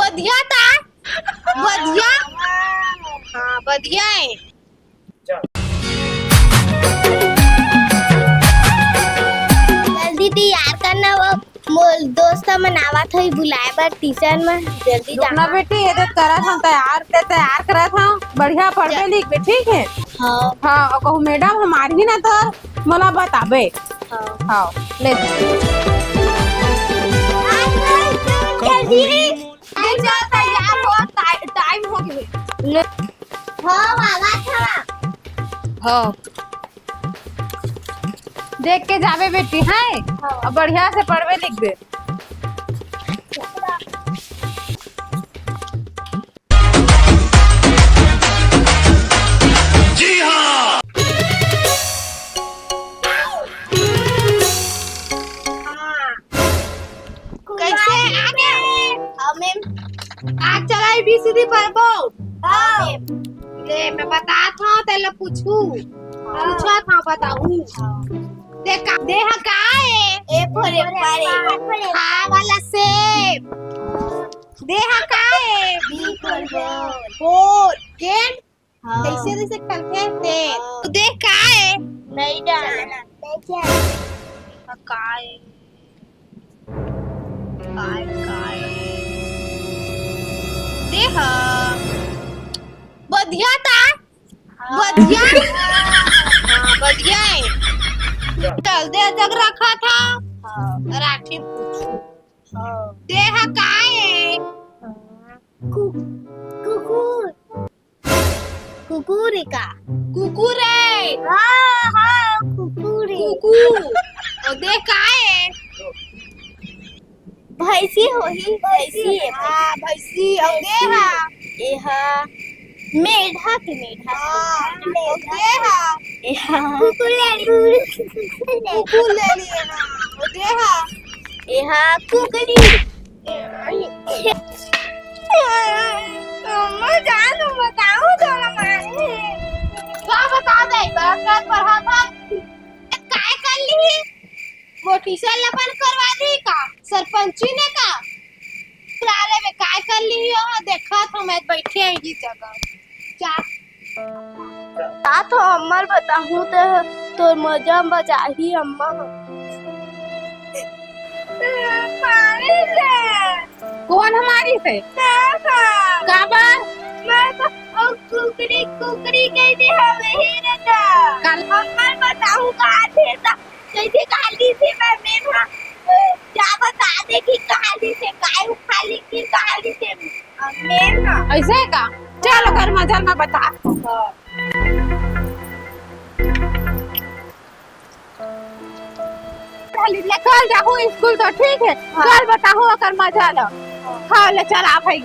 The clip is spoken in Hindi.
बढ़िया था। बढ़िया। हाँ बढ़िया है। जल्दी तैयार करना वो मोर दोस्त मन आवत होई बुलाए बर ट्यूशन में जल्दी रुकना बेटी ये तो करत हम तैयार करत हम बढ़िया पढ़बे लिख बे ठीक है। हाँ हाँ और कहूँ मैडम हमारी ना तो मला बताबे। हाँ हाँ ले जल्दी तैयार हो टाइम हो गया। हाँ आवत था हाँ देख के जावे बेटी है और बढ़िया से पढ़वे लिखबे। कैसे आगे हमें आज चला ABCD पढ़बो। हाँ ले मैं बतात हूँ तेरे पूछा था बताऊ। देह का है ए फरे पारे खा वाला सेब। देह का है बी फॉर बॉल बोल गेंद। हाँ कैसे कैसे करते थे तो देह का है नहीं जाना काय काय काय देह बढ़िया था। बढ़िया। हाँ बढ़िया है। चल दे जग रखा था राठी पूछू। देह काय है कुकुर कुकुरिका कुकुर है। हाँ हाँ कुकुरी कुकू और देह काय है भैंसी होही भैंसी हाँ भैंसी और देह एहा मेढा के मेढा और देह एहा कुकुर कुकुर ले लिए ना और देह एहा कुकरी मैं जानू बताऊं थोड़ा माने क्या बता दे बरकत पढ़ा था काय कर ली वो टीचर लपन करवा दी का सरपंची ने का साले में काय कर ली हो देखा तो मैं बैठे हैं जी जगह क्या तो अम्मा बताऊं तो मजा बजा ही अम्मा पानी से कौन हमारी से काबर मैं तो कुकरी कुकरी कहते हमें ही रहता कल अम्मा बताऊं कहाँ थे कैसे कहानी से मैं मेरा क्या बता दे कि कहानी से काय उखाली की कहानी से मेरा ऐसे का चलो कर मजा में बता। कल जाओ स्कूल तो ठीक है कल बताओ अगर मजा लो हाँ ले चल आप है